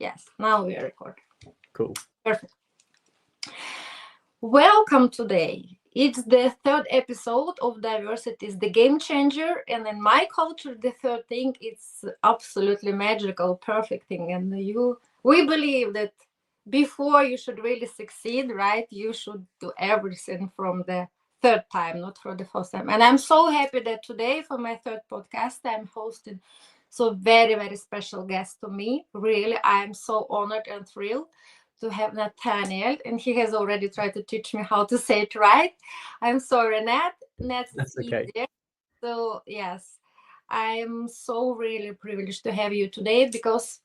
Yes, now we are recording. Cool. Perfect. Welcome today. It's the third episode of Diversity is the Game Changer. And in my culture, the third thing, it's absolutely magical, perfect thing. And we believe that before you should really succeed, right, you should do everything from the third time, not for the first time. And I'm so happy that today for my third podcast, I'm hosting so very, very special guest to me. Really, I am so honored and thrilled to have Nathaniel, and he has already tried to teach me how to say it right. I'm sorry, Nat. That's okay. Easier. So yes, I'm so really privileged to have you today because,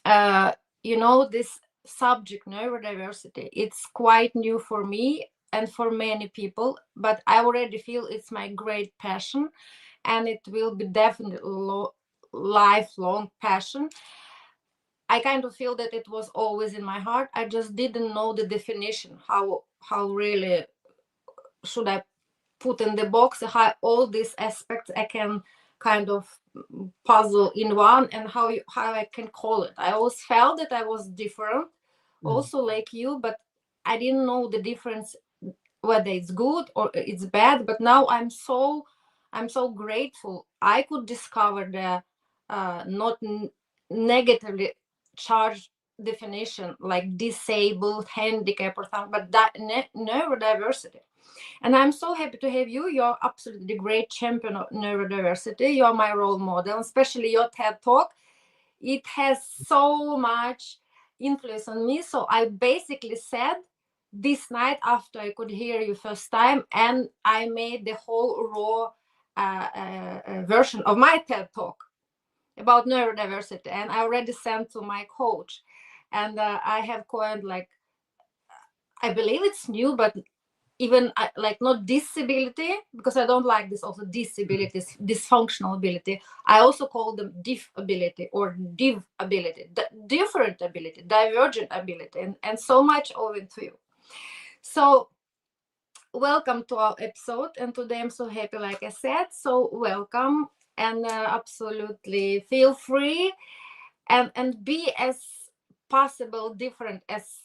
this subject, neurodiversity, it's quite new for me and for many people, but I already feel it's my great passion, and it will be definitely lifelong passion. I kind of feel that it was always in my heart. I just didn't know the definition, how really should I put in the box, how all these aspects I can kind of puzzle in one, and how I can call it. I always felt that I was different, also like you, but I didn't know the difference, whether it's good or it's bad. But now I'm so grateful I could discover the not negatively charged definition like disabled, handicap, or something, but that neurodiversity. And I'm so happy to have you. You're absolutely the great champion of neurodiversity. You're my role model, especially your TED Talk. It has so much influence on me. So I basically said this night after I could hear you first time, and I made the whole raw version of my TED Talk about neurodiversity, and I already sent to my coach. And I have coined, like, I believe it's new, but even like not disability, because I don't like this also disabilities, dysfunctional ability. I also call them diff ability or div ability, different ability, divergent ability, and so much over to you. So welcome to our episode, and today I'm so happy, like I said. So welcome, and absolutely feel free and be as possible different as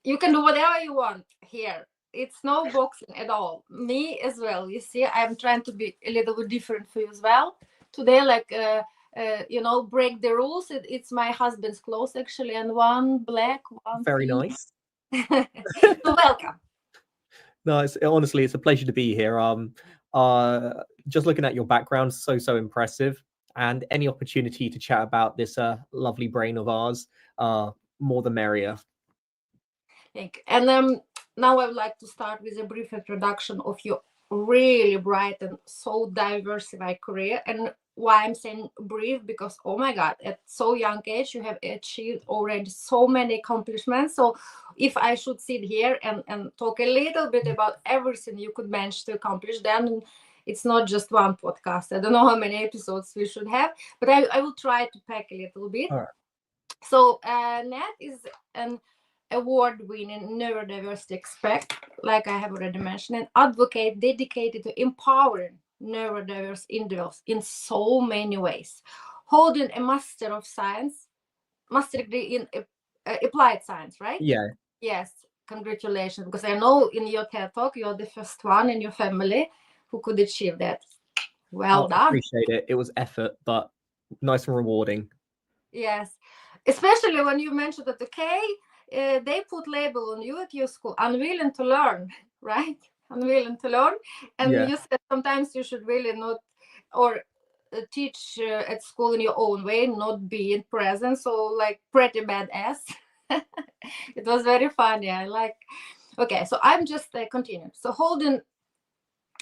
you can. Do whatever you want here. It's no boxing at all. Me as well. You see, I'm trying to be a little bit different for you as well today, like break the rules. It's my husband's clothes actually, and one black, one very pink. Nice. So welcome. No, honestly, it's a pleasure to be here. Just looking at your background, so impressive, and any opportunity to chat about this lovely brain of ours, more the merrier. Thank you. And now I would like to start with a brief introduction of your really bright and so diversified career. And why I'm saying brief, because oh my God, at so young age you have achieved already so many accomplishments. So if I should sit here and talk a little bit about everything you could manage to accomplish, then it's not just one podcast. I don't know how many episodes we should have, but I will try to pack a little bit. All right. So Nat is an award-winning neurodiversity expert, like I have already mentioned, and advocate dedicated to empowering neurodiverse individuals in so many ways, holding a master degree in applied science, right? Yeah. Yes, congratulations, because I know in your TED Talk you're the first one in your family who could achieve that. Well done. I appreciate it. It was effort, but nice and rewarding. Yes, especially when you mentioned that, okay, they put label on you at your school, unwilling to learn, right? Unwilling to learn. And you said sometimes you should really not, or teach at school in your own way, not be in present. So like pretty badass. It was very funny. I like, okay, so I'm just continuing. So holding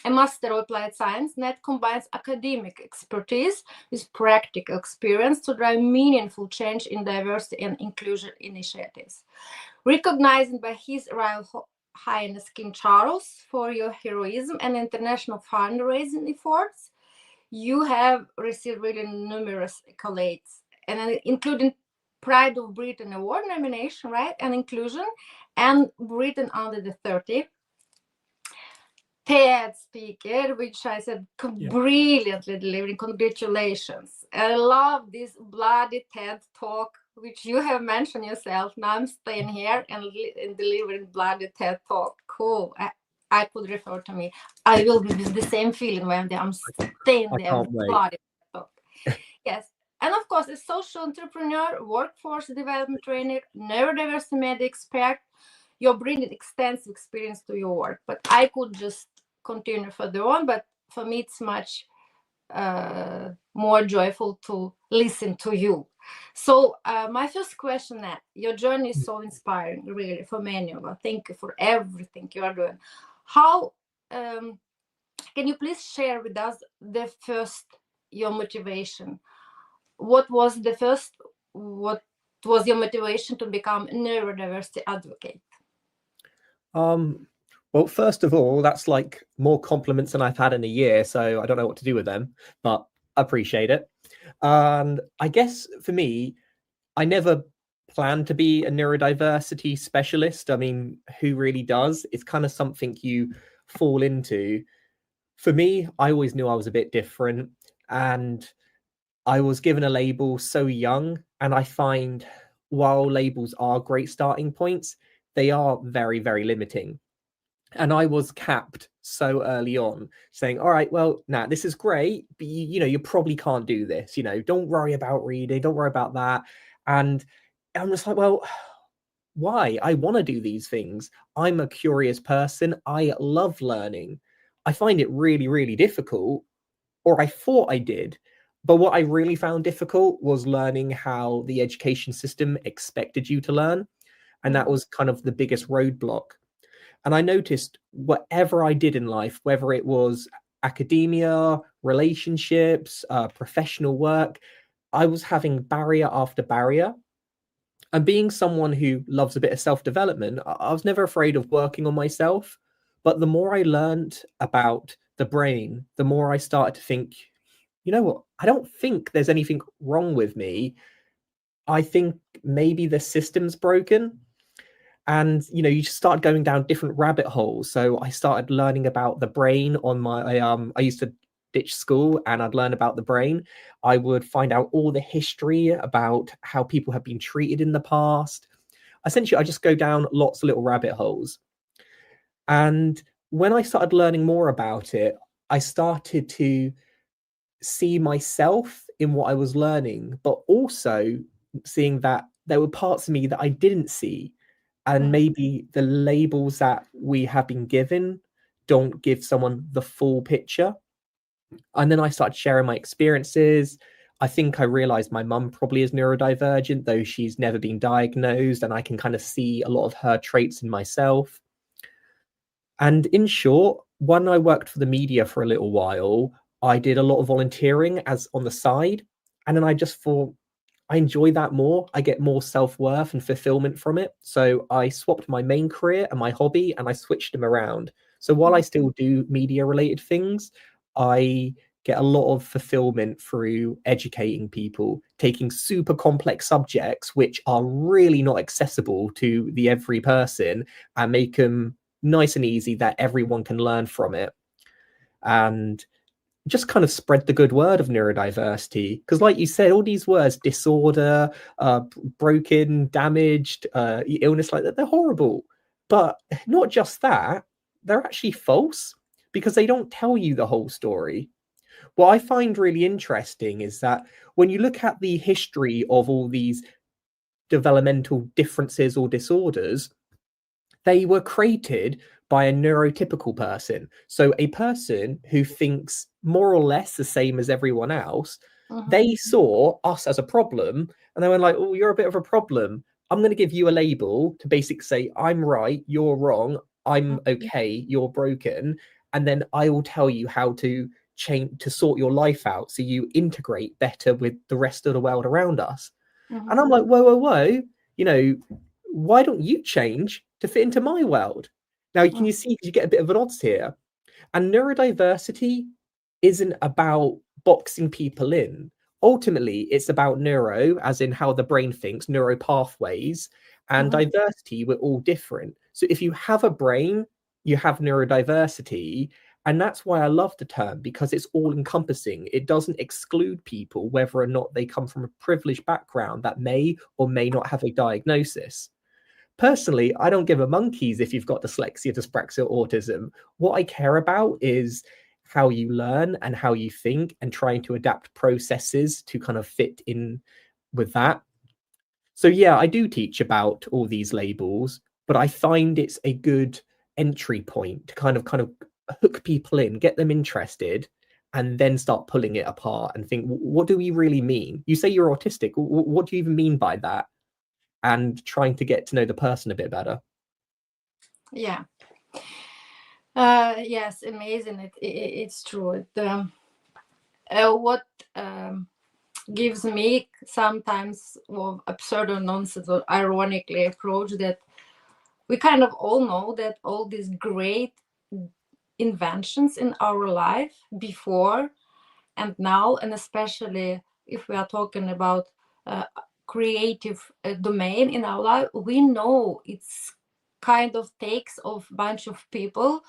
a Master of Applied Science, Nat combines academic expertise with practical experience to drive meaningful change in diversity and inclusion initiatives. Recognized by His Royal Highness King Charles for your heroism and international fundraising efforts, you have received really numerous accolades, and including Pride of Britain Award nomination, right, and inclusion, and Britain Under the 30. TED speaker, which I said brilliantly delivering. Congratulations. I love this bloody TED talk, which you have mentioned yourself. Now I'm staying here and delivering bloody TED talk. Cool. I could refer to me. I will be the same feeling when I'm staying I there. can't wait. Bloody TED talk. Yes. And of course, a social entrepreneur, workforce development trainer, neurodiversity media expert, you're bringing extensive experience to your work. But I could just continue further on, but for me it's much more joyful to listen to you. So my first question, Nat, your journey is so inspiring, really, for many of us. Thank you for everything you are doing. How can you please share with us your motivation? What was your motivation to become a neurodiversity advocate? Well, first of all, that's like more compliments than I've had in a year, so I don't know what to do with them, but I appreciate it. And I guess for me, I never planned to be a neurodiversity specialist. I mean, who really does? It's kind of something you fall into. For me, I always knew I was a bit different, and I was given a label so young. And I find while labels are great starting points, they are very, very limiting. And I was capped so early on, saying, all right, well, Nat, this is great, but you probably can't do this. Don't worry about reading, don't worry about that. And I'm just like, well, why? I want to do these things. I'm a curious person. I love learning. I find it really, really difficult, or I thought I did. But what I really found difficult was learning how the education system expected you to learn. And that was kind of the biggest roadblock. And I noticed whatever I did in life, whether it was academia, relationships, professional work, I was having barrier after barrier. And being someone who loves a bit of self-development, I was never afraid of working on myself. But the more I learned about the brain, the more I started to think, you know what? I don't think there's anything wrong with me. I think maybe the system's broken. And you just start going down different rabbit holes. So I started learning about the brain on my I used to ditch school, and I'd learn about the brain. I would find out all the history about how people have been treated in the past. Essentially, I just go down lots of little rabbit holes. And when I started learning more about it, I started to see myself in what I was learning, but also seeing that there were parts of me that I didn't see. And maybe the labels that we have been given don't give someone the full picture. And then I started sharing my experiences. I think I realized my mum probably is neurodivergent, though she's never been diagnosed, and I can kind of see a lot of her traits in myself. And in short, when I worked for the media for a little while, I did a lot of volunteering as on the side. And then I just thought, I enjoy that more. I get more self-worth and fulfillment from it. So I swapped my main career and my hobby, and I switched them around. So while I still do media related things, I get a lot of fulfillment through educating people, taking super complex subjects, which are really not accessible to the every person, and make them nice and easy that everyone can learn from it. And just kind of spread the good word of neurodiversity, because like you said, all these words, disorder, broken, damaged, illness, like that, they're horrible. But not just that, they're actually false, because they don't tell you the whole story. What I find really interesting is that when you look at the history of all these developmental differences or disorders, they were created by a neurotypical person. So a person who thinks more or less the same as everyone else. They saw us as a problem, and they were like, oh, you're a bit of a problem. I'm going to give you a label to basically say, I'm right, you're wrong, I'm okay, you're broken. And then I will tell you how to change, to sort your life out so you integrate better with the rest of the world around us. And I'm like, whoa, why don't you change to fit into my world? Now, can you see, you get a bit of an odds here. And neurodiversity isn't about boxing people in. Ultimately, it's about neuro, as in how the brain thinks, neuro pathways, and diversity. We're all different. So if you have a brain, you have neurodiversity. And that's why I love the term, because it's all encompassing. It doesn't exclude people, whether or not they come from a privileged background that may or may not have a diagnosis. Personally, I don't give a monkeys if you've got dyslexia, dyspraxia, or autism. What I care about is how you learn and how you think, and trying to adapt processes to kind of fit in with that. So yeah, I do teach about all these labels, but I find it's a good entry point to kind of hook people in, get them interested, and then start pulling it apart and think, what do we really mean? You say you're autistic. What do you even mean by that? And trying to get to know the person a bit better. Yeah. Yes, amazing. It's true. What gives me sometimes absurd or nonsense or ironically approach that we kind of all know that all these great inventions in our life before and now, and especially if we are talking about creative domain in our life, we know it's kind of takes of bunch of people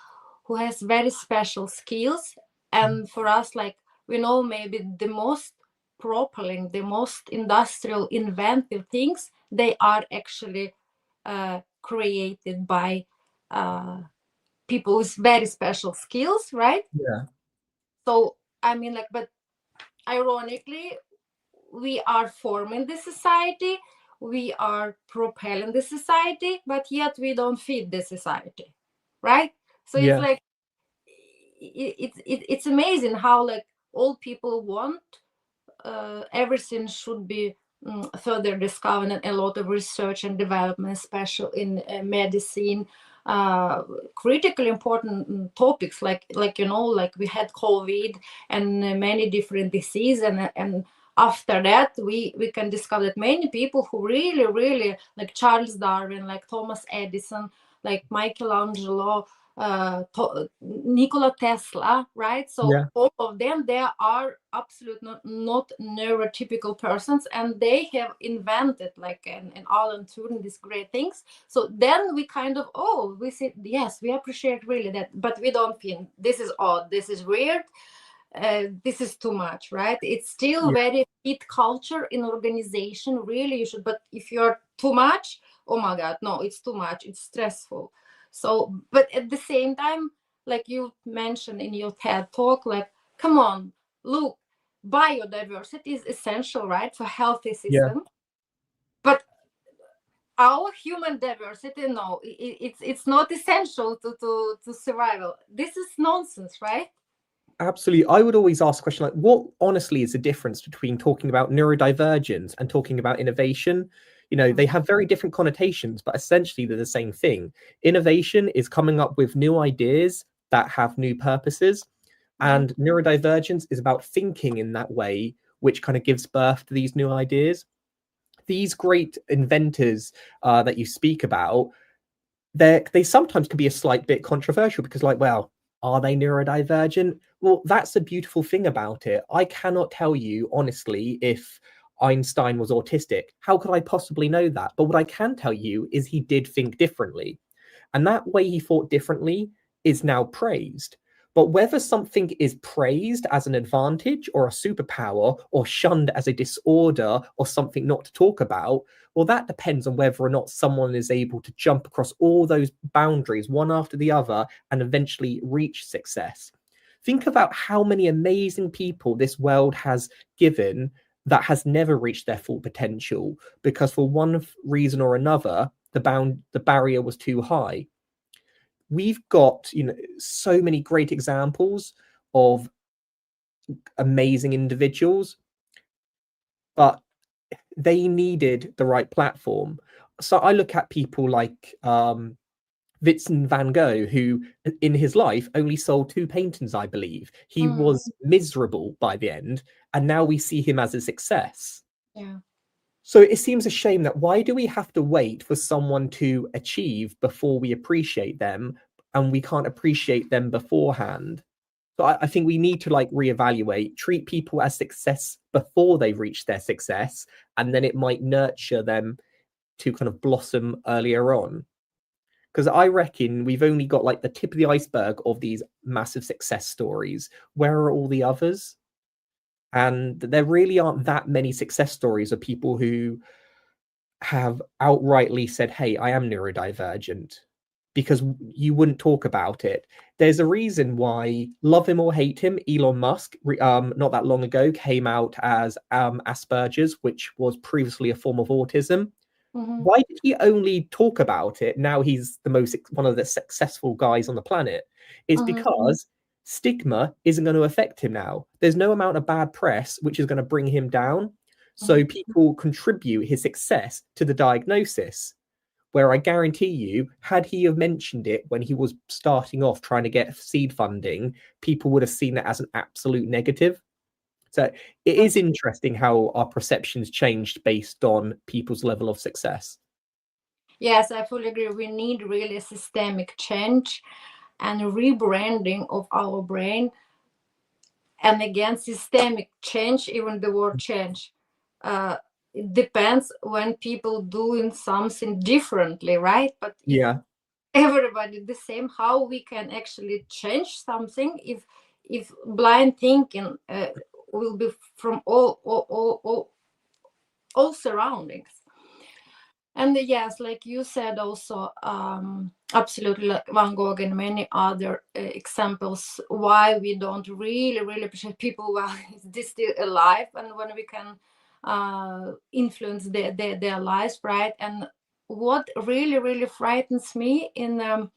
who has very special skills. And for us, like, we know maybe the most propelling, the most industrial inventive things, they are actually created by people with very special skills, right? Yeah. So I mean, like, but ironically, we are forming the society, we are propelling the society, but yet we don't feed the society, right? So it's Yeah. like it's amazing how, like, all people want everything should be further discovered, and a lot of research and development, especially in medicine, critically important topics like like we had COVID and many different diseases, and after that we can discover that many people who really like Charles Darwin, like Thomas Edison, like Michelangelo, Nikola Tesla, right? So Yeah. all of them, they are absolutely not neurotypical persons, and they have invented, like, and Alan Turing, these great things. So then we kind of, we say, yes, we appreciate really that, but we don't think this is odd, this is weird, this is too much, right? It's still Yeah. very fit culture in organization, really you should, but if you're too much, oh my god, no, it's too much, it's stressful. So, but at the same time, like you mentioned in your TED talk, like, come on, look, biodiversity is essential, right, for healthy Yeah. system. But our human diversity, no, it's not essential to survival. This is nonsense, right? Absolutely. I would always ask a question like, what honestly is the difference between talking about neurodivergence and talking about innovation? You know, they have very different connotations, but essentially they're the same thing. Innovation is coming up with new ideas that have new purposes, and neurodivergence is about thinking in that way, which kind of gives birth to these new ideas. These great inventors that you speak about, they sometimes can be a slight bit controversial because, like, well, are they neurodivergent? Well, that's the beautiful thing about it. I cannot tell you honestly if Einstein was autistic. How could I possibly know that? But what I can tell you is he did think differently. And that way he thought differently is now praised. But whether something is praised as an advantage or a superpower, or shunned as a disorder or something not to talk about, well, that depends on whether or not someone is able to jump across all those boundaries one after the other and eventually reach success. Think about how many amazing people this world has given that has never reached their full potential because for one reason or another, the barrier was too high. We've got, so many great examples of amazing individuals, but they needed the right platform. So I look at people like Vincent van Gogh, who in his life only sold 2 paintings, I believe. He was miserable by the end, and now we see him as a success. Yeah. So it seems a shame that why do we have to wait for someone to achieve before we appreciate them, and we can't appreciate them beforehand? So I think we need to like reevaluate, treat people as success before they reach their success, and then it might nurture them to kind of blossom earlier on. Because I reckon we've only got like the tip of the iceberg of these massive success stories. Where are all the others? And there really aren't that many success stories of people who have outrightly said, hey, I am neurodivergent, because you wouldn't talk about it. There's a reason why, love him or hate him, Elon Musk, not that long ago, came out as Asperger's, which was previously a form of autism. Why did he only talk about it now he's one of the successful guys on the planet? It's because stigma isn't going to affect him now. There's no amount of bad press which is going to bring him down. So people contribute his success to the diagnosis. Where I guarantee you, had he have mentioned it when he was starting off trying to get seed funding, people would have seen it as an absolute negative. So it is interesting how our perceptions changed based on people's level of success. Yes, I fully agree. We need really systemic change and rebranding of our brain. And again, systemic change, even the word change, it depends when people doing something differently, right? But yeah, everybody the same, how we can actually change something if blind thinking will be from all surroundings. And yes, like you said also, absolutely, like Van Gogh and many other examples, why we don't really appreciate people while they're still alive, and when we can influence their lives, right? And what really frightens me in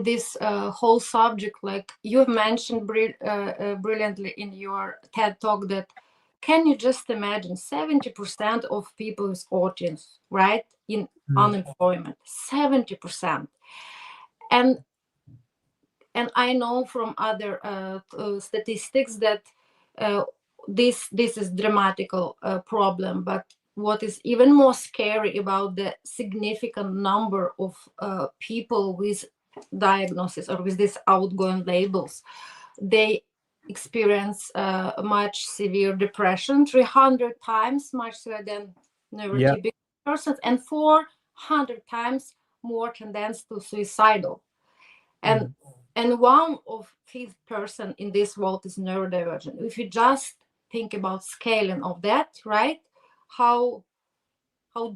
this whole subject, like you mentioned brilliantly in your TED talk, that can you just imagine 70% of people with autism, right, in unemployment, 70%. And I know from other statistics that this is dramatical problem, but what is even more scary about the significant number of people with diagnosis or with these outgoing labels, they experience much severe depression, 300 times much severe than neurotypical persons, and 400 times more tendency to suicidal. And one of 5% in this world is neurodivergent. If you just think about scaling of that, right, how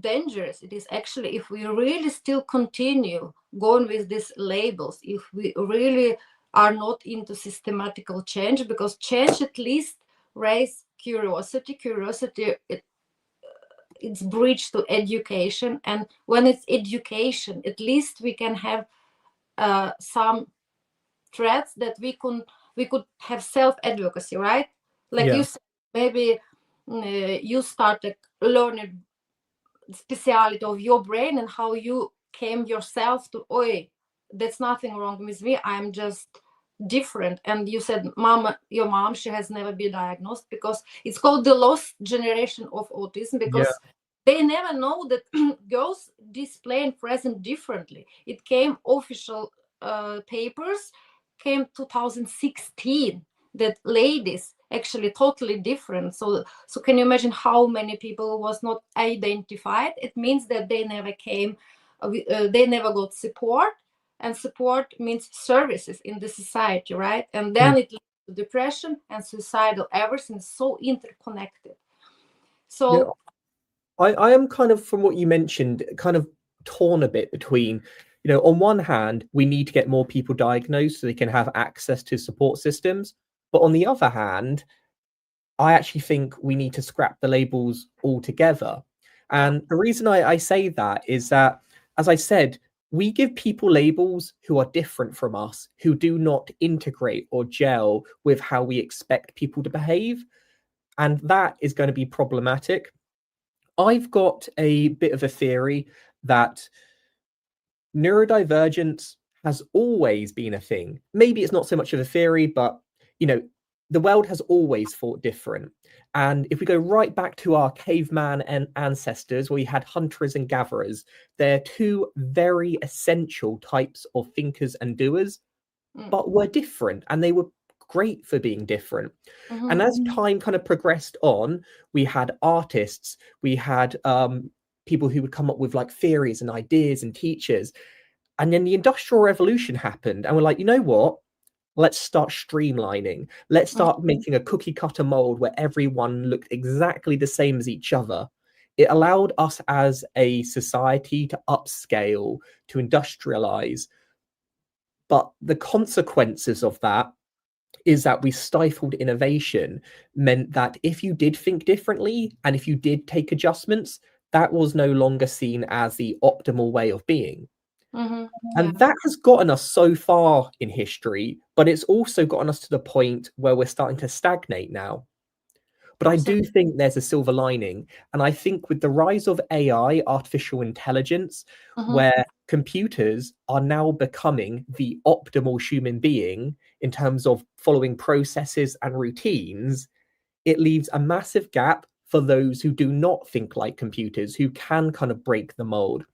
dangerous it is actually if we really still continue going with these labels, if we really are not into systematical change, because change at least raise curiosity. It's bridge to education, and when it's education, at least we can have some threats that we could have self-advocacy, right? Like you said, maybe you started learning speciality of your brain and how you came yourself to, oi, that's nothing wrong with me, I'm just different. And you said your mom, she has never been diagnosed, because it's called the lost generation of autism, because they never know that girls display and present differently. It came official papers came 2016 that ladies actually totally different. So can you imagine how many people was not identified? It means that they never came, they never got support, and support means services in the society, right? And then it leads to depression and suicidal. Everything is so interconnected. So I am kind of, from what you mentioned, kind of torn a bit between, on one hand, we need to get more people diagnosed so they can have access to support systems. But on the other hand, I actually think we need to scrap the labels altogether. And the reason I say that is that, as I said, we give people labels who are different from us, who do not integrate or gel with how we expect people to behave. And that is going to be problematic. I've got a bit of a theory that neurodivergence has always been a thing. Maybe it's not so much of a theory, but the world has always thought different. And if we go right back to our caveman and ancestors, where we had hunters and gatherers, they're two very essential types of thinkers and doers, but were different, and they were great for being different. And as time kind of progressed on, we had artists, we had people who would come up with like theories and ideas and teachers. And then the Industrial Revolution happened, and we're like, you know what? Let's start streamlining. Let's start making a cookie cutter mold where everyone looked exactly the same as each other. It allowed us as a society to upscale, to industrialize. But the consequences of that is that we stifled innovation, meant that if you did think differently and if you did take adjustments, that was no longer seen as the optimal way of being. And that has gotten us so far in history, but it's also gotten us to the point where we're starting to stagnate now. But I do think there's a silver lining. And I think with the rise of AI, artificial intelligence, where computers are now becoming the optimal human being in terms of following processes and routines, it leaves a massive gap for those who do not think like computers, who can kind of break the mold.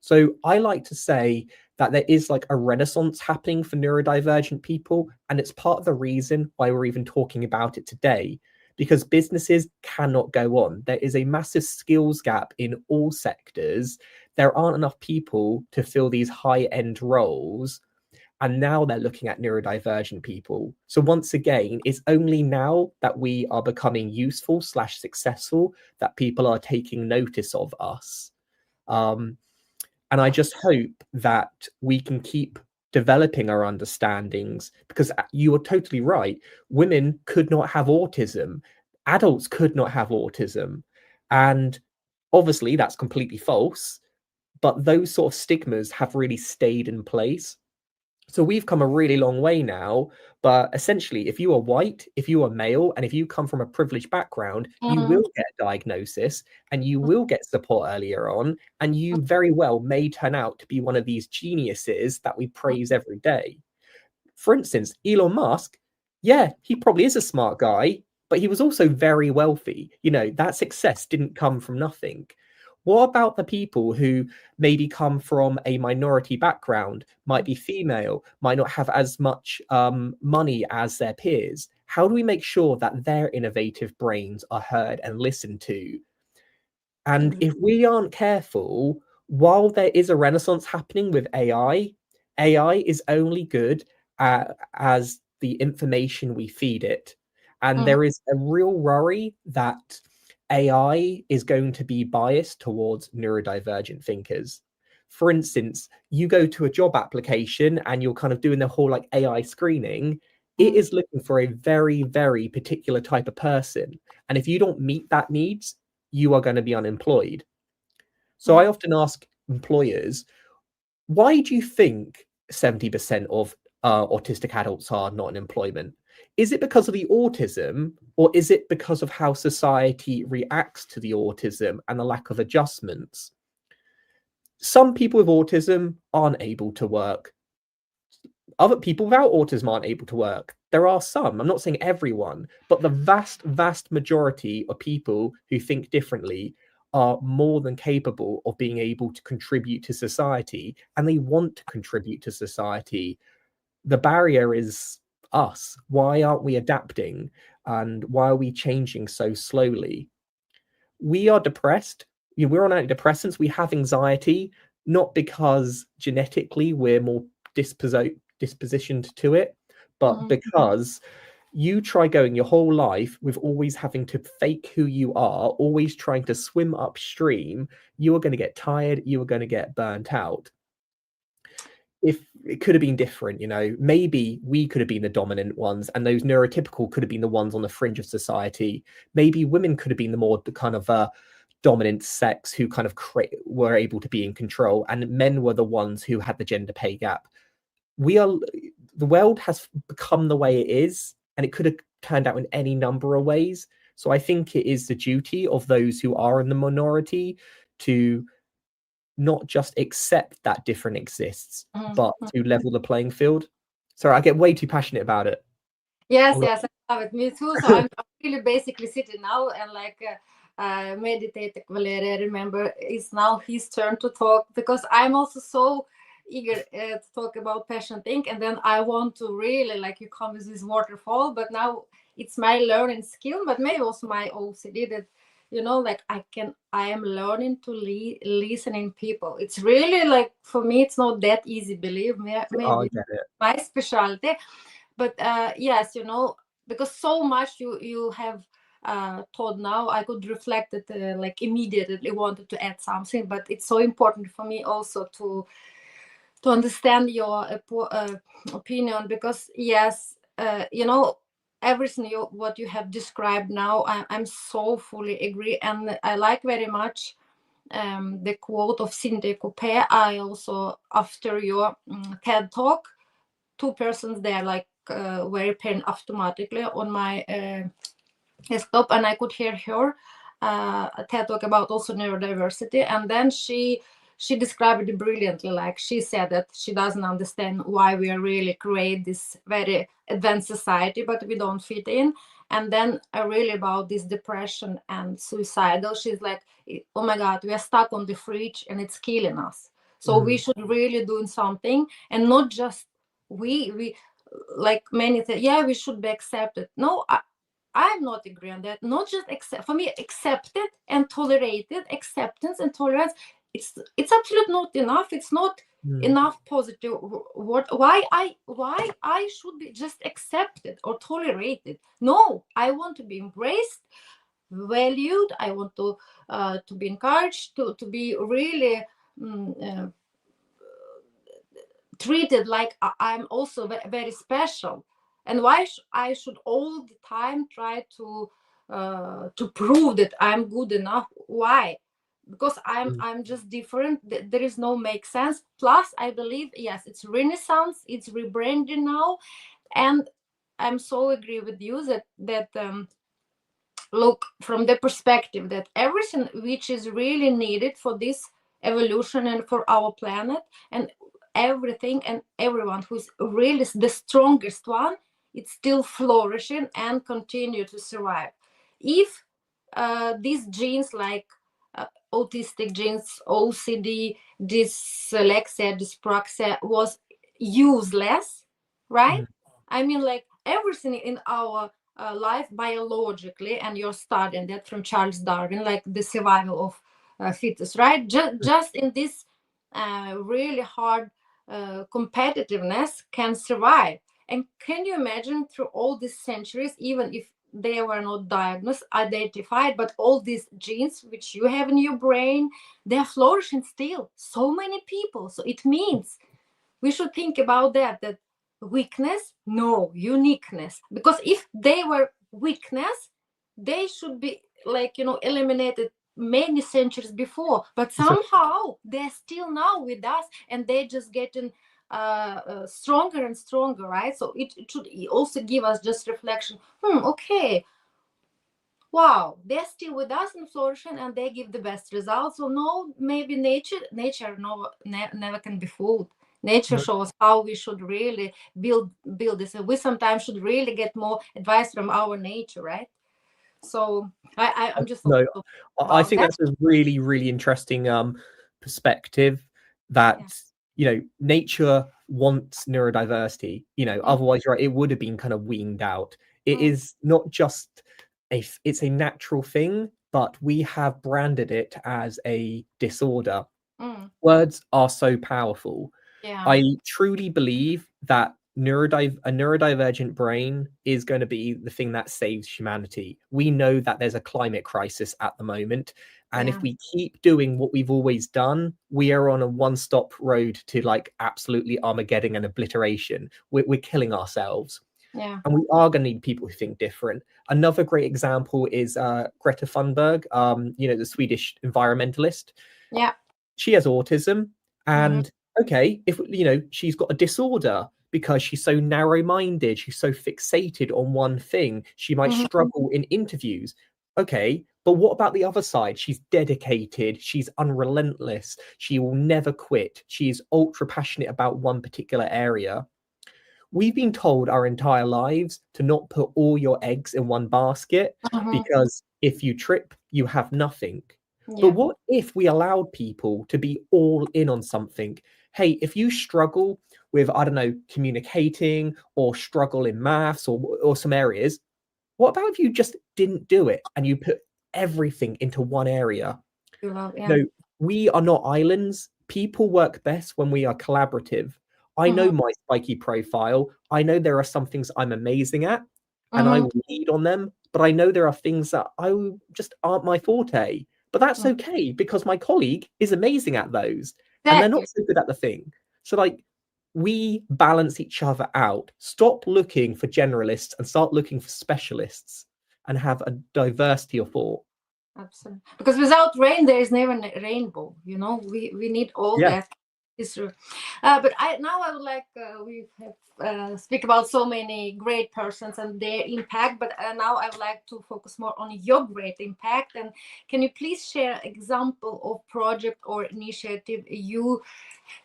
So I like to say that there is like a renaissance happening for neurodivergent people. And it's part of the reason why we're even talking about it today, because businesses cannot go on. There is a massive skills gap in all sectors. There aren't enough people to fill these high-end roles. And now they're looking at neurodivergent people. So once again, it's only now that we are becoming useful / successful that people are taking notice of us. And I just hope that we can keep developing our understandings, because you are totally right. Women could not have autism. Adults could not have autism. And obviously that's completely false, but those sort of stigmas have really stayed in place. So we've come a really long way now, but essentially, if you are white, if you are male, and if you come from a privileged background, you will get a diagnosis and you will get support earlier on, and you very well may turn out to be one of these geniuses that we praise every day. For instance, Elon Musk, yeah, he probably is a smart guy, but he was also very wealthy. You know, that success didn't come from nothing. What about the people who maybe come from a minority background, might be female, might not have as much money as their peers? How do we make sure that their innovative brains are heard and listened to? And if we aren't careful, while there is a renaissance happening with AI, AI is only good as the information we feed it. And there is a real worry that AI is going to be biased towards neurodivergent thinkers. For instance, you go to a job application and you're kind of doing the whole like AI screening. It is looking for a very, very particular type of person. And if you don't meet that needs, you are going to be unemployed. So I often ask employers, why do you think 70% of autistic adults are not in employment? Is it because of the autism, or is it because of how society reacts to the autism and the lack of adjustments? Some people with autism aren't able to work. Other people without autism aren't able to work. There are some, I'm not saying everyone, but the vast, vast majority of people who think differently are more than capable of being able to contribute to society, and they want to contribute to society. The barrier is us. Why aren't we adapting? And why are we changing so slowly? We are depressed. We're on antidepressants. We have anxiety, not because genetically we're more dispositioned to it, but because you try going your whole life with always having to fake who you are, always trying to swim upstream. You are going to get tired. You are going to get burnt out. If it could have been different, you know, maybe we could have been the dominant ones and those neurotypical could have been the ones on the fringe of society. Maybe women could have been the kind of dominant sex who kind of were able to be in control, and men were the ones who had the gender pay gap. The world has become the way it is, and it could have turned out in any number of ways. So I think it is the duty of those who are in the minority to not just accept that different exists, but to level the playing field. Sorry, I get way too passionate about it. Yes, I love it. Me too. So I'm really basically sitting now and like meditate. Valeriya, remember, it's now his turn to talk, because I'm also so eager to talk about passion thing, and then I want to really like you come with this waterfall, but now it's my learning skill, but maybe also my OCD that like I am learning to listen in people. It's really like, for me, it's not that easy, believe me. Oh, I Maybe get it. my specialty. But yes, because so much you have taught now, I could reflect it, like immediately wanted to add something. But it's so important for me also to understand your opinion, because yes, everything what you have described now, I'm so fully agree. And I like very much the quote of Cindy Coupe. I also, after your TED talk, two persons there, like very apparent automatically on my desktop, and I could hear her a TED talk about also neurodiversity. And then she described it brilliantly. Like, she said that she doesn't understand why we really create this very advanced society, but we don't fit in. And then really about this depression and suicidal, she's like, oh my God, we are stuck on the fridge and it's killing us. So we should really do something, and not just we like many things. Yeah, we should be accepted. No, I'm not agree on that. Not just accept. For me, accepted and tolerated, acceptance and tolerance, it's absolutely not enough. It's not enough positive word. Why I should be just accepted or tolerated? No, I want to be embraced, valued. I want to be encouraged, to be really treated like I'm also very special. And why I should all the time try to prove that I'm good enough? Why? Because I'm just different. There is no make sense. Plus, I believe, yes, it's renaissance, it's rebranding now. And I'm so agree with you that look from the perspective that everything which is really needed for this evolution and for our planet, and everything and everyone who's really the strongest one, it's still flourishing and continue to survive. If these genes, like autistic genes, OCD, dyslexia, dyspraxia, was useless, right? I mean, like everything in our life biologically, and you're studying that from Charles Darwin, like the survival of fetus, right? Just in this really hard competitiveness can survive. And can you imagine, through all these centuries, even if they were not diagnosed, identified, but all these genes which you have in your brain, they're flourishing still. So many people. So it means we should think about that weakness, no, uniqueness. Because if they were weakness, they should be, like, eliminated many centuries before. But somehow they're still now with us, and they're just getting stronger and stronger, right? So it should also give us just reflection. Okay, wow, they're still with us and flourishing, and they give the best results. So no, maybe nature never can be fooled. Nature shows how we should really build this, and we sometimes should really get more advice from our nature, right? So I'm just No, I about think that. that's a really, really interesting perspective, that nature wants neurodiversity. Otherwise, right, it would have been kind of weaned out. It is not just it's a natural thing, but we have branded it as a disorder. Words are so powerful. Yeah. I truly believe that a neurodivergent brain is going to be the thing that saves humanity. We know that there's a climate crisis at the moment, and if we keep doing what we've always done, we are on a one-stop road to like absolutely Armageddon and obliteration. We're killing ourselves. Yeah. And we are going to need people who think different. Another great example is Greta Thunberg, the Swedish environmentalist. Yeah. She has autism, and okay, if she's got a disorder because she's so narrow-minded, she's so fixated on one thing, she might struggle in interviews. Okay, but what about the other side? She's dedicated, she's unrelentless, she will never quit, she's ultra passionate about one particular area. We've been told our entire lives to not put all your eggs in one basket, because if you trip, you have nothing. But what if we allowed people to be all in on something? Hey, if you struggle with, I don't know, communicating, or struggle in maths, or some areas, what about if you just didn't do it and you put everything into one area. You love, yeah. No, we are not islands. People work best when we are collaborative. I know my spiky profile. I know there are some things I'm amazing at, and I will lead on them. But I know there are things that just aren't my forte. But that's okay, because my colleague is amazing at those, and they're not so good at the thing. So like, we balance each other out. Stop looking for generalists and start looking for specialists, and have a diversity of thought. Absolutely. Because without rain, there is never a rainbow. You know, we need all that. It's true. But I would like, we have speak about so many great persons and their impact. But now I would like to focus more on your great impact. And can you please share example of project or initiative you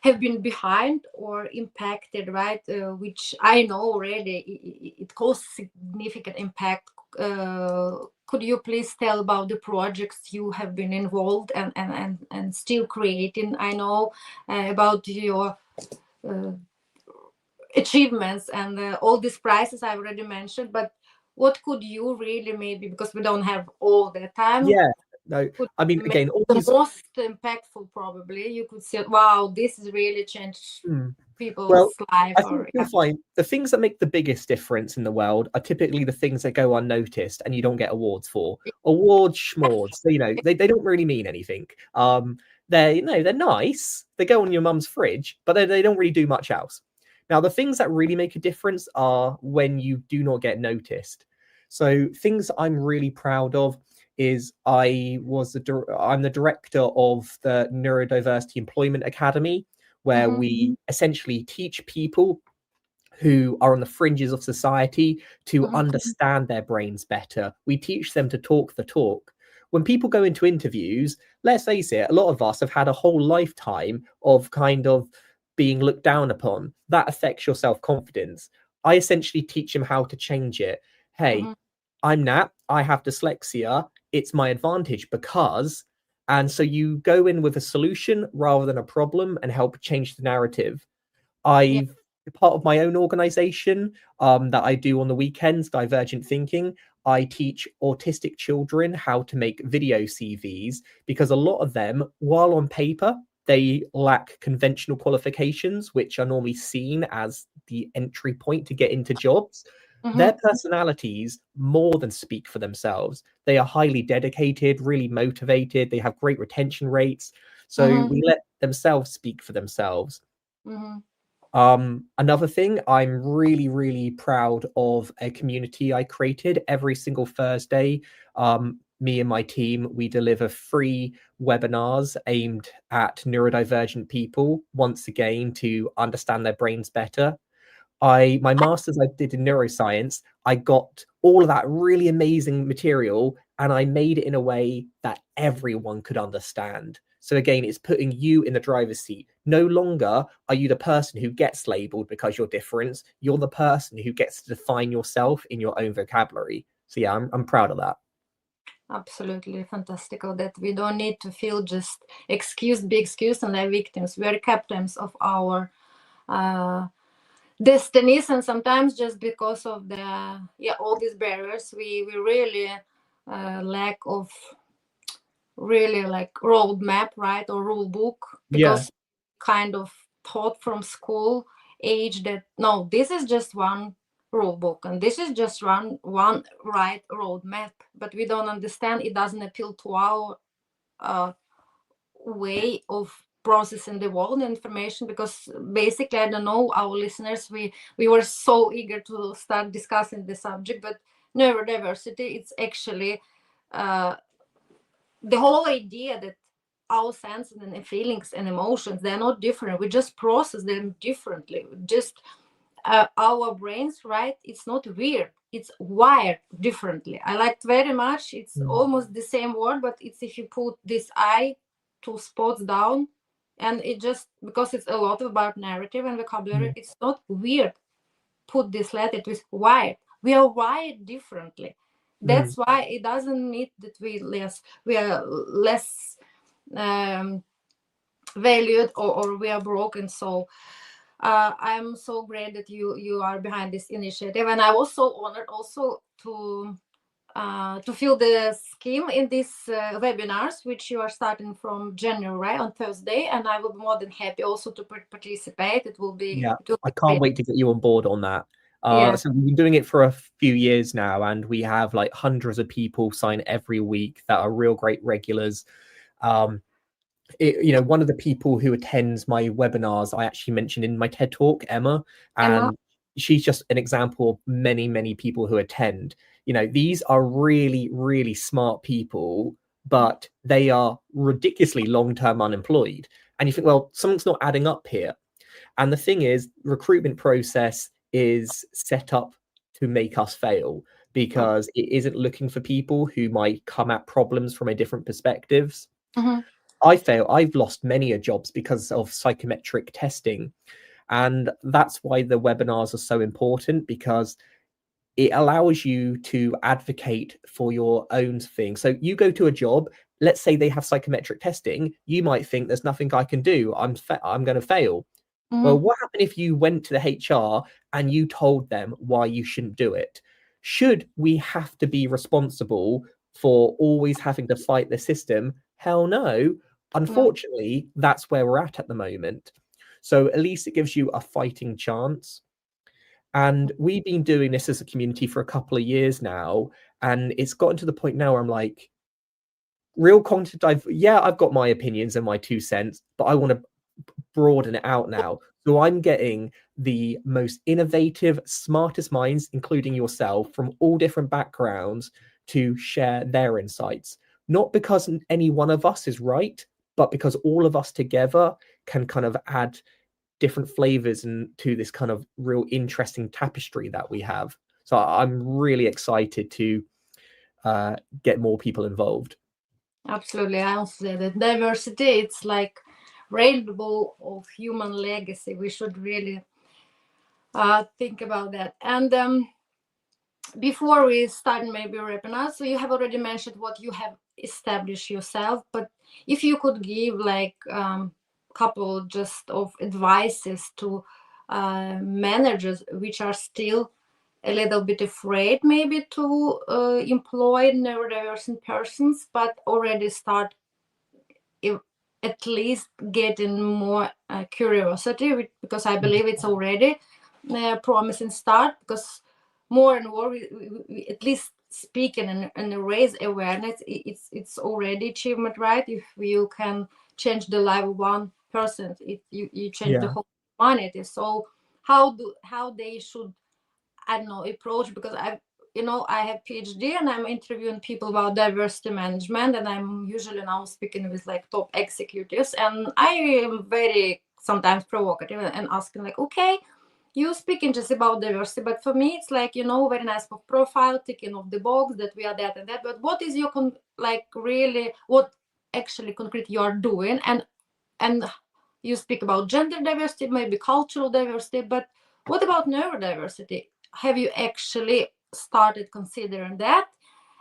have been behind or impacted, right? Which I know already it caused significant impact. Could you please tell about the projects you have been involved and still creating? I know about your achievements and all these prizes I already mentioned, but what could you really, maybe, because we don't have all the time. Yeah, no, I mean, again, all the these... most impactful, probably, you could say, wow, this has really changed people's life. I think you'll find the things that make the biggest difference in the world are typically the things that go unnoticed and you don't get awards for. Awards, schmoards, so, you know, they don't really mean anything. They're nice. They go on your mum's fridge, but they don't really do much else. Now, the things that really make a difference are when you do not get noticed. So things I'm really proud of is I'm the director of the Neurodiversity Employment Academy, where we essentially teach people who are on the fringes of society to understand their brains better. We teach them to talk the talk. When people go into interviews, let's face it, a lot of us have had a whole lifetime of kind of being looked down upon. That affects your self-confidence. I essentially teach them how to change it. Hey, I'm Nat, I have dyslexia. It's my advantage because... And so you go in with a solution rather than a problem and help change the narrative. I've part of my own organization that I do on the weekends, Divergent Thinking. I teach autistic children how to make video CVs, because a lot of them, while on paper, they lack conventional qualifications, which are normally seen as the entry point to get into jobs. Their personalities more than speak for themselves. They are highly dedicated, really motivated. They have great retention rates. So we let themselves speak for themselves. Another thing, I'm really, really proud of a community I created. Every single Thursday, me and my team, we deliver free webinars aimed at neurodivergent people, once again, to understand their brains better. My master's I did in neuroscience, I got all of that really amazing material and I made it in a way that everyone could understand. So again, it's putting you in the driver's seat. No longer are you the person who gets labeled because you're different. You're the person who gets to define yourself in your own vocabulary. So yeah, I'm proud of that. Absolutely fantastical that we don't need to feel just be excused and are victims. We are captains of our destinies, and sometimes just because of the all these barriers, we really lack of really like roadmap, right, or rule book, because kind of taught from school age that no, this is just one rule book and this is just one right roadmap, but we don't understand, it doesn't appeal to our way of processing the world information. Because basically, I don't know, our listeners, we were so eager to start discussing the subject, but neurodiversity, it's actually the whole idea that our senses and feelings and emotions, they're not different, we just process them differently. Just our brains, right, it's not weird, it's wired differently. I liked very much, it's almost the same word, but it's if you put this I two spots down, and it just, because it's a lot about narrative and vocabulary, it's not weird, put this letter, it is wired. We are wired differently. That's why it doesn't mean that we are less valued or we are broken. So I'm so great that you are behind this initiative, and I was so honored also to to fill the scheme in these webinars, which you are starting from January on Thursday, and I will be more than happy also to participate. It will be I can't great. wait to get you on board on that. Yeah. So we've been doing it for a few years now, and we have like hundreds of people sign every week that are real great regulars. One of the people who attends my webinars, I actually mentioned in my TED talk, Emma, Emma. and she's just an example of many, many people who attend. These are really, really smart people, but they are ridiculously long-term unemployed. And you think, well, something's not adding up here. And the thing is, recruitment process is set up to make us fail because it isn't looking for people who might come at problems from a different perspectives. Mm-hmm. I've lost many a jobs because of psychometric testing. And that's why the webinars are so important, because it allows you to advocate for your own thing. So you go to a job, let's say they have psychometric testing, you might think there's nothing I can do. I'm going to fail. Mm-hmm. Well, what happened if you went to the HR and you told them why you shouldn't do it? Should we have to be responsible for always having to fight the system? Hell no. Unfortunately, that's where we're at the moment. So at least it gives you a fighting chance. And we've been doing this as a community for a couple of years now. And it's gotten to the point now where I'm like, real content, I've got my opinions and my 2 cents, but I want to broaden it out now. So I'm getting the most innovative, smartest minds, including yourself, from all different backgrounds to share their insights. Not because any one of us is right, but because all of us together can kind of add different flavors to this kind of real interesting tapestry that we have. So I'm really excited to get more people involved. Absolutely. I also say that diversity, it's like rainbow of human legacy. We should really think about that. And before we start maybe wrapping up, so you have already mentioned what you have established yourself, but if you could give like couple just of advices to managers which are still a little bit afraid maybe to employ neurodivergent persons, but already start at least getting more curiosity, because I believe it's already a promising start, because more and more we at least speaking and raise awareness, it's already achievement, right? If you can change the life of one person, you change the whole humanity. So how they should, I don't know, approach, because I have PhD and I'm interviewing people about diversity management, and I'm usually now speaking with like top executives, and I am very sometimes provocative and asking like, okay, you speaking just about diversity, but for me it's like, very nice for profile, ticking off the box that we are that and that, but what is your really what actually concrete you are doing? And you speak about gender diversity, maybe cultural diversity, but what about neurodiversity? Have you actually started considering that?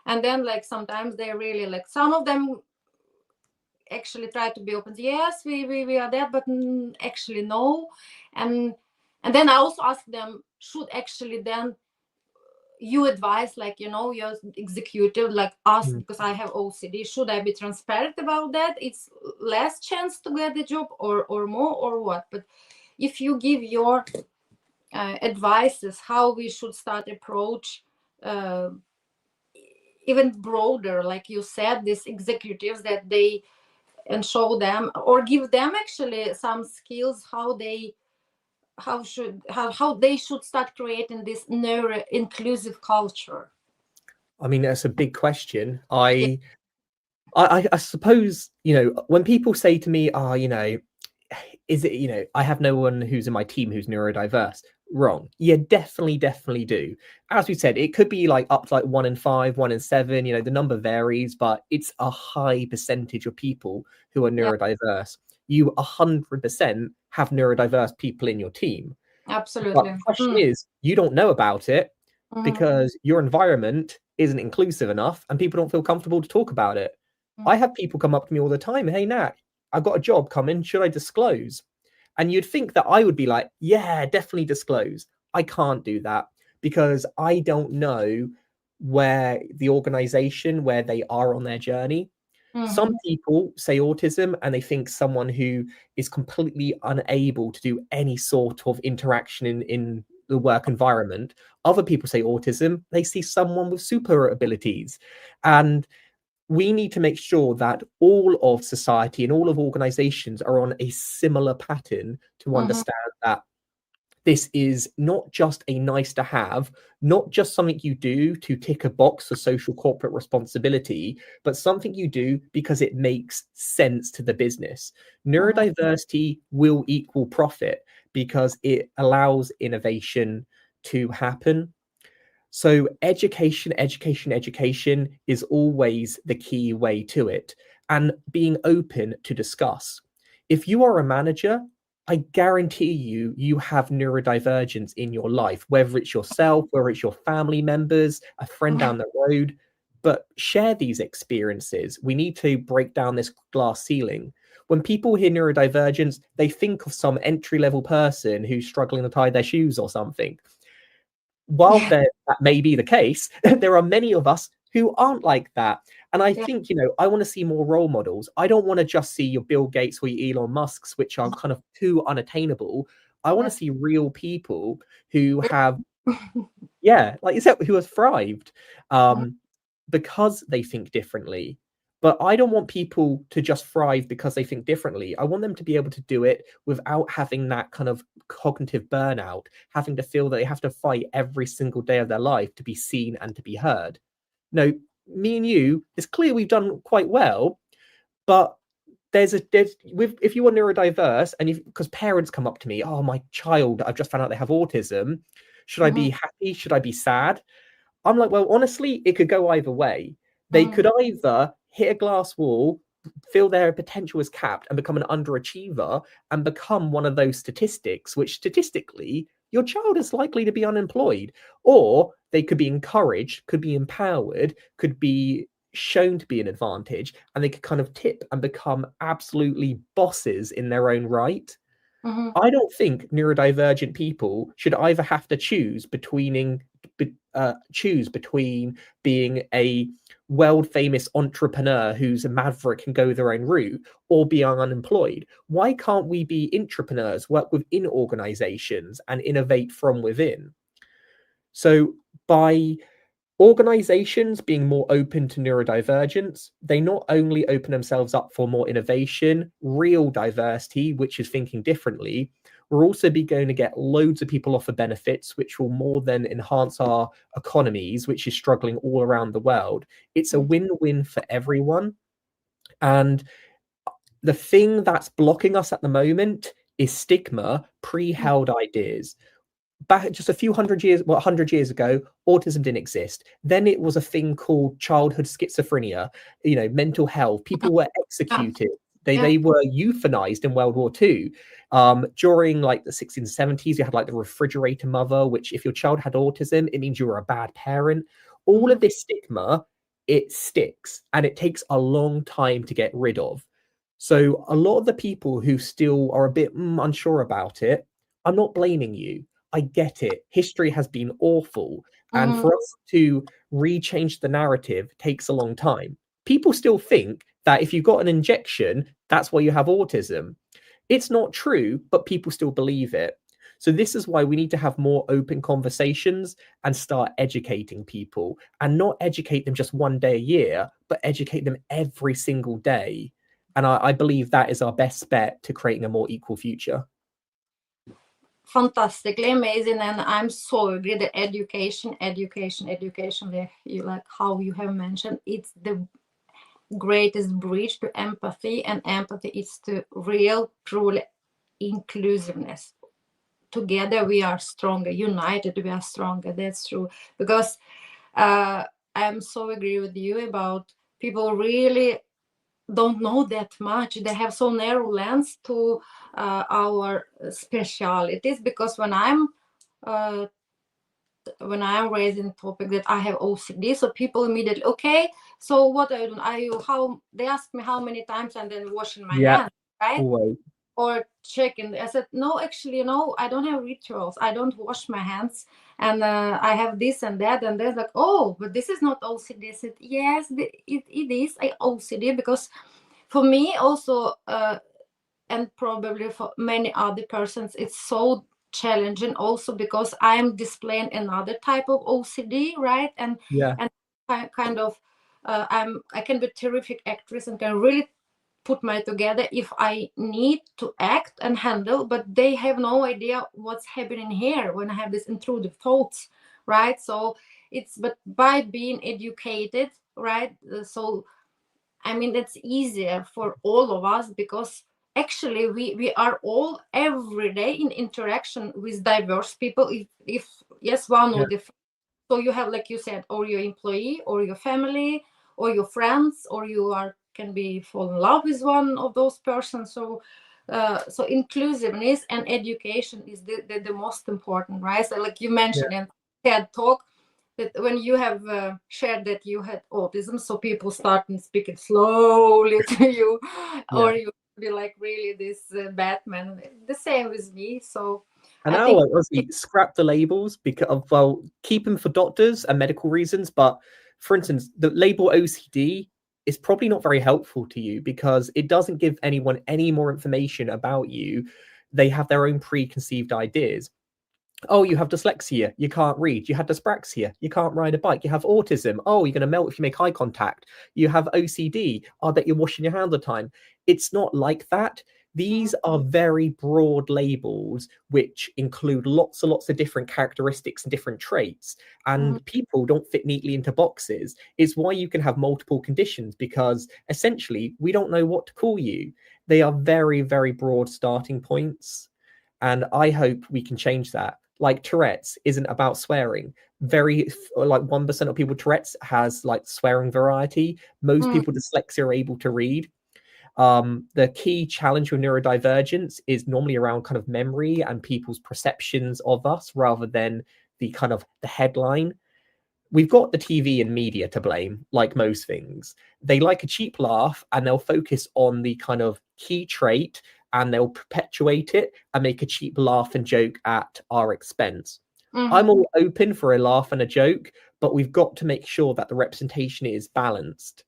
And then like sometimes they really like, some of them actually try to be open, yes, we are there, but actually no. And then I also ask them, should actually then you advise, like, your executive, like us, because I have OCD, should I be transparent about that? It's less chance to get the job or more, or what? But if you give your advices how we should start approach even broader, like you said, these executives, that they, and show them or give them actually some skills how they should start creating this neuro inclusive culture. I mean, that's a big question. I suppose, when people say to me, is it, I have no one who's in my team who's neurodiverse. Wrong. Yeah, definitely do. As we said, it could be like up to like 1 in 5, 1 in 7, the number varies, but it's a high percentage of people who are neurodiverse. You 100% have neurodiverse people in your team. Absolutely. But the question is, you don't know about it because your environment isn't inclusive enough and people don't feel comfortable to talk about it. I have people come up to me all the time, hey, Nat, I've got a job coming, should I disclose? And you'd think that I would be like, yeah, definitely disclose. I can't do that because I don't know where the organization where they are on their journey. Some people say autism and they think someone who is completely unable to do any sort of interaction in the work environment. Other people say autism, they see someone with super abilities. And we need to make sure that all of society and all of organizations are on a similar pattern to understand that this is not just a nice to have, not just something you do to tick a box for social corporate responsibility, but something you do because it makes sense to the business. Neurodiversity will equal profit because it allows innovation to happen. So education, education, education is always the key way to it, and being open to discuss. If you are a manager, I guarantee you have neurodivergence in your life, whether it's yourself, whether it's your family members, a friend down the road, but share these experiences. We need to break down this glass ceiling. When people hear neurodivergence, they think of some entry-level person who's struggling to tie their shoes or something. While that may be the case, there are many of us who aren't like that. And I think, I want to see more role models. I don't want to just see your Bill Gates or your Elon Musks, which are kind of too unattainable. I want to see real people who have, like you said, who have thrived because they think differently. But I don't want people to just thrive because they think differently. I want them to be able to do it without having that kind of cognitive burnout, having to feel that they have to fight every single day of their life to be seen and to be heard. No, me and you, it's clear we've done quite well, but if you are neurodiverse and because parents come up to me, oh, my child, I've just found out they have autism. Should I be happy? Should I be sad? I'm like, well, honestly, it could go either way. They could either hit a glass wall, feel their potential is capped and become an underachiever and become one of those statistics, which statistically your child is likely to be unemployed. Or they could be encouraged, could be empowered, could be shown to be an advantage, and they could kind of tip and become absolutely bosses in their own right. I don't think neurodivergent people should either have to choose between being a world famous entrepreneur who's a maverick and go their own route or being unemployed. Why can't we be entrepreneurs, work within organizations and innovate from within? So by organizations being more open to neurodivergence, they not only open themselves up for more innovation, real diversity, which is thinking differently, we're also going to get loads of people offer benefits, which will more than enhance our economies, which is struggling all around the world. It's a win-win for everyone. And the thing that's blocking us at the moment is stigma, pre-held ideas. Back just a few 100 years ago, autism didn't exist. Then it was a thing called childhood schizophrenia, mental health. People were executed. They were euthanized in World War II. During like the 60s and 70s, you had like the refrigerator mother, which if your child had autism, it means you were a bad parent. All of this stigma, it sticks and it takes a long time to get rid of. So a lot of the people who still are a bit unsure about it, I'm not blaming you. I get it. History has been awful. And for us to rechange the narrative takes a long time. People still think that if you got an injection, that's why you have autism. It's not true, but people still believe it. So this is why we need to have more open conversations and start educating people, and not educate them just one day a year, but educate them every single day. And I believe that is our best bet to creating a more equal future. Fantastically amazing, and I'm so agree that education, like how you have mentioned, it's the greatest bridge to empathy, and empathy is to real, truly inclusiveness. Together we are stronger, united we are stronger. That's true, because I'm so agree with you about people really don't know that much. They have so narrow lens to our specialities, because when I'm raising the topic that I have OCD, so people immediately, okay, so what are you doing? They ask me how many times, and then washing my hands, right? Always. or checking. I said, no, actually, no, I don't have rituals. I don't wash my hands, and I have this and that. And they're like, oh, but this is not OCD. I said, yes, it is OCD, because for me also, and probably for many other persons, it's so challenging also because I'm displaying another type of OCD, right? And kind of, I can be a terrific actress and can really put my together if I need to act and handle, but they have no idea what's happening here when I have these intrusive thoughts, right? So but by being educated, right? So I mean, that's easier for all of us, because actually we are all every day in interaction with diverse people. If yes, one or the, so you have, like you said, or your employee or your family or your friends, or you can be fall in love with one of those persons. So so inclusiveness and education is the most important, right? So like you mentioned in TED talk, that when you have shared that you had autism, so people start speaking slowly to you, or you be like really this Batman. The same with me. So and I now, think honestly, scrap the labels because of, well, keep them for doctors and medical reasons. But for instance, the label OCD is probably not very helpful to you because it doesn't give anyone any more information about you. They have their own preconceived ideas. Oh, you have dyslexia, you can't read. You have dyspraxia, you can't ride a bike. You have autism. Oh, you're going to melt if you make eye contact. You have OCD. I bet you're washing your hands all the time. It's not like that. These are very broad labels which include lots and lots of different characteristics and different traits. And people don't fit neatly into boxes. It's why you can have multiple conditions, because essentially we don't know what to call you. They are very, very broad starting points. And I hope we can change that. Like Tourette's isn't about swearing. Very like 1% of people with Tourette's has like swearing variety. Most people with dyslexia are able to read. The key challenge with neurodivergence is normally around kind of memory and people's perceptions of us rather than the kind of the headline. We've got the TV and media to blame, like most things. They like a cheap laugh and they'll focus on the kind of key trait and they'll perpetuate it and make a cheap laugh and joke at our expense. I'm all open for a laugh and a joke, but we've got to make sure that the representation is balanced.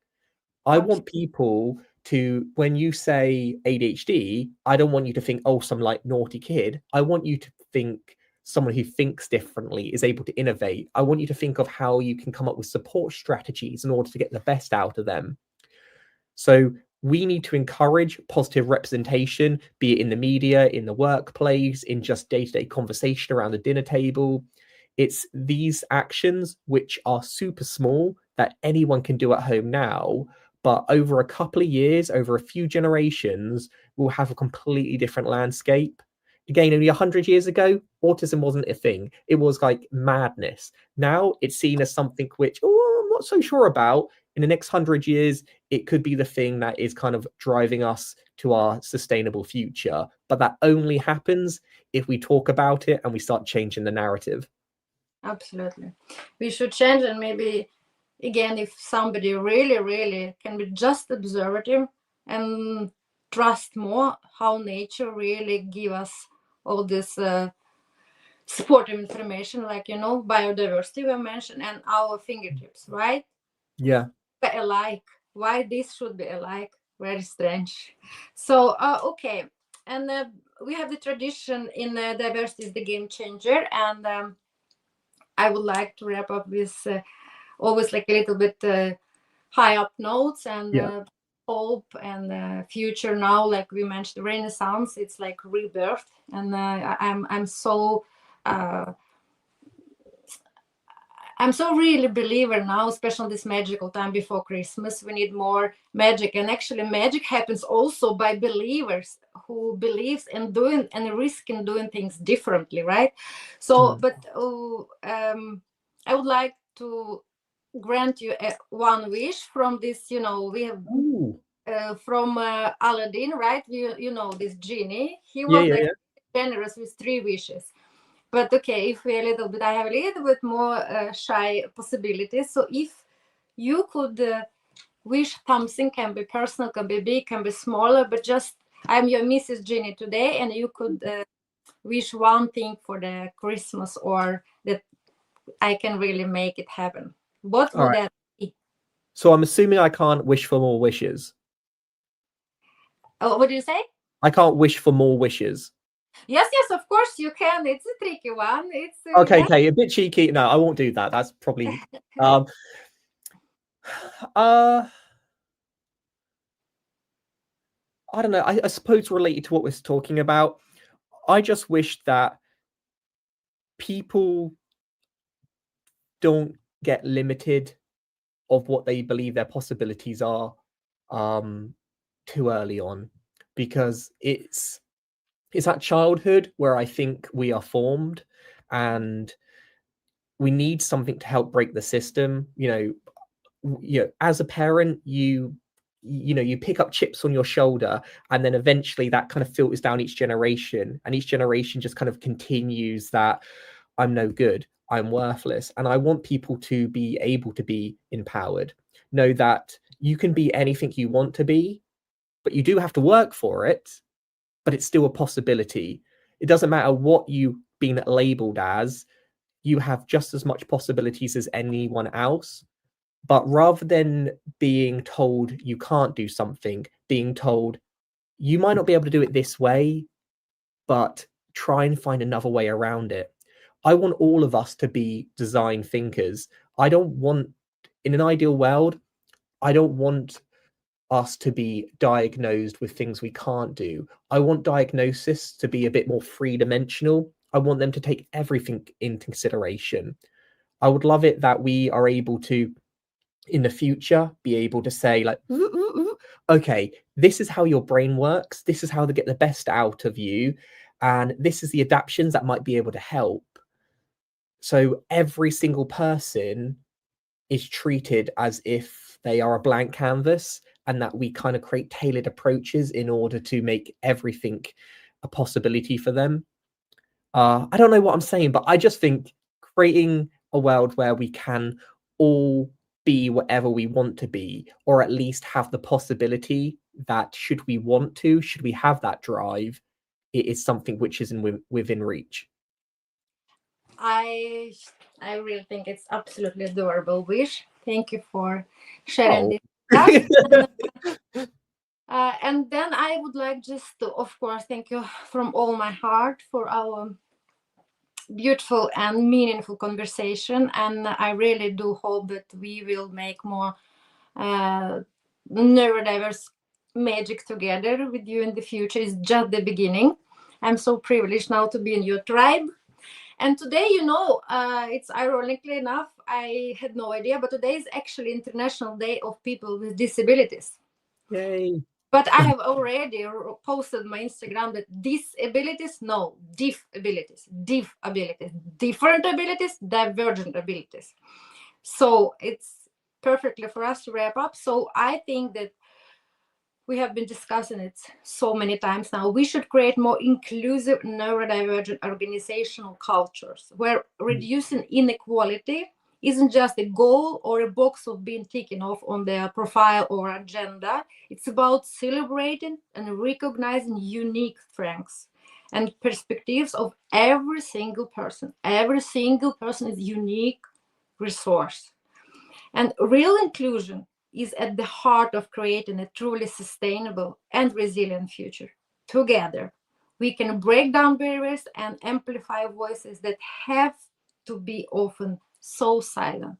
I want people to, when you say ADHD, I don't want you to think, oh, some like naughty kid. I want you to think someone who thinks differently, is able to innovate. I want you to think of how you can come up with support strategies in order to get the best out of them. So we need to encourage positive representation, be it in the media, in the workplace, in just day-to-day conversation around the dinner table. It's these actions which are super small that anyone can do at home now, but over a couple of years, over a few generations, we'll have a completely different landscape. Again, only 100 years ago, autism wasn't a thing. It was like madness. Now it's seen as something which, oh, I'm not so sure about. In the next 100 years, it could be the thing that is kind of driving us to our sustainable future. But that only happens if we talk about it and we start changing the narrative. Absolutely. We should change, and maybe, again, if somebody really, really can be just observative and trust more how nature really give us all this supportive information, like, biodiversity we mentioned, and our fingertips, right? Yeah. Alike. Why this should be alike? Very strange. So, okay. And we have the tradition in diversity is the game changer. And I would like to wrap up with always like a little bit high up notes and hope and future. Now, like we mentioned, Renaissance, it's like rebirth. And I'm so really believer now, especially this magical time before Christmas. We need more magic, and actually magic happens also by believers who believes in doing and risking doing things differently, right? So, but I would like to grant you one wish from this. We have from Aladdin, right? You know this genie. He was generous with 3 wishes. But okay, if we I have a little bit more shy possibilities. So if you could wish something, can be personal, can be big, can be smaller, but just I'm your Mrs. Ginny today, and you could wish one thing for the Christmas, or that I can really make it happen. What All would right. that be? So I'm assuming I can't wish for more wishes. Oh, what do you say? I can't wish for more wishes. Yes, of course you can. It's a tricky one. It's Okay, yeah. okay, a bit cheeky. No, I won't do that. That's probably um uh I don't know. I suppose related to what we're talking about, I just wish that people don't get limited of what they believe their possibilities are too early on, because it's at childhood where I think we are formed, and we need something to help break the system. As a parent, you pick up chips on your shoulder, and then eventually that kind of filters down each generation, and each generation just kind of continues that I'm no good, I'm worthless. And I want people to be able to be empowered, know that you can be anything you want to be, but you do have to work for it, but it's still a possibility. It doesn't matter what you've been labeled as, you have just as much possibilities as anyone else. But rather than being told you can't do something, being told you might not be able to do it this way, but try and find another way around it. I want all of us to be design thinkers. I don't want, in an ideal world, I don't want us to be diagnosed with things we can't do. I want diagnosis to be a bit more three dimensional. I want them to take everything into consideration. I would love it that we are able to, in the future, be able to say, like, okay, this is how your brain works. This is how to get the best out of you. And this is the adaptations that might be able to help. So every single person is treated as if they are a blank canvas, and that we kind of create tailored approaches in order to make everything a possibility for them. I don't know what I'm saying, but I just think creating a world where we can all be whatever we want to be, or at least have the possibility that should we want to, should we have that drive, it is something which is within reach. I I really think it's absolutely adorable wish. Thank you for sharing Oh. this with us. And then I would like just to, of course, thank you from all my heart for our beautiful and meaningful conversation. And I really do hope that we will make more neurodiverse magic together with you in the future. It's just the beginning. I'm so privileged now to be in your tribe. And today, it's ironically enough, I had no idea, but today is actually International Day of People with Disabilities. Yay. But I have already posted my Instagram that disabilities, no, diff abilities, different abilities, divergent abilities. So it's perfectly for us to wrap up. So I think that we have been discussing it so many times now. We should create more inclusive neurodivergent organizational cultures where reducing inequality isn't just a goal or a box of being taken off on their profile or agenda. It's about celebrating and recognizing unique strengths and perspectives of every single person. Every single person is a unique resource. And real inclusion is at the heart of creating a truly sustainable and resilient future. Together, we can break down barriers and amplify voices that have to be often so silent.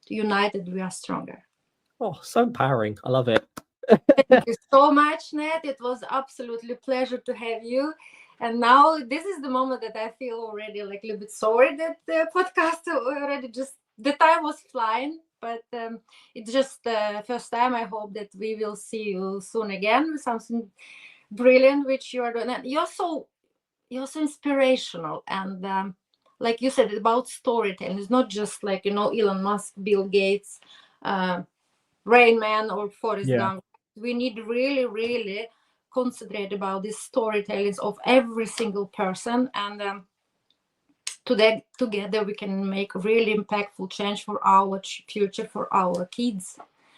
United, we are stronger. Oh, so empowering. I love it. Thank you so much, Nat. It was absolutely pleasure to have you. And now this is the moment that I feel already like a little bit sorry that the podcast already just the time was flying. But it's just the first time. I hope that we will see you soon again with something brilliant which you are doing. And you're so inspirational, and like you said about storytelling, it's not just like Elon Musk, Bill Gates, Rain Man, or Forrest Yeah. Gump. We need really, really concentrate about these storytellings of every single person, and together we can make really impactful change for our future, for our kids,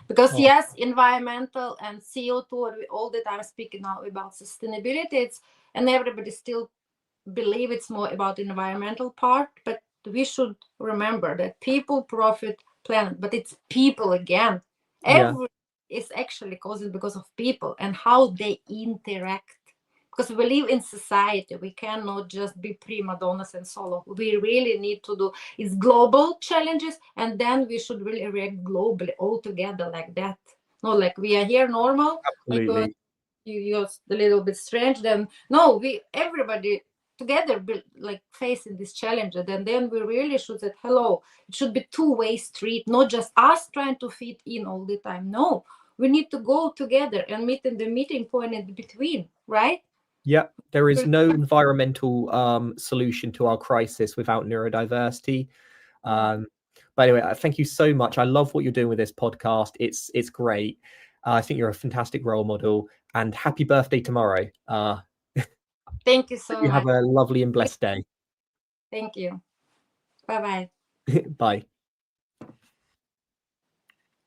Because yes, environmental and CO2, we all the time speaking now about sustainability, and everybody still believe it's more about environmental part, but we should remember that people profit planet, but it's people again. Every is actually caused because of people and how they interact. Because we live in society, we cannot just be prima donnas and solo. We really need to do is global challenges, and then we should really react globally all together like that. Not like we are here normal. Absolutely. You're a little bit strange. Then no, we everybody together be like facing this challenge, and then we really should say hello. It should be two-way street, not just us trying to fit in all the time. No, we need to go together and meet in the meeting point in between, right? Yeah, there is no environmental solution to our crisis without neurodiversity. But anyway, thank you so much. I love what you're doing with this podcast. It's great. I think you're a fantastic role model, and happy birthday tomorrow. Thank you so You much. have a lovely and blessed day. Thank you. Bye-bye. Bye.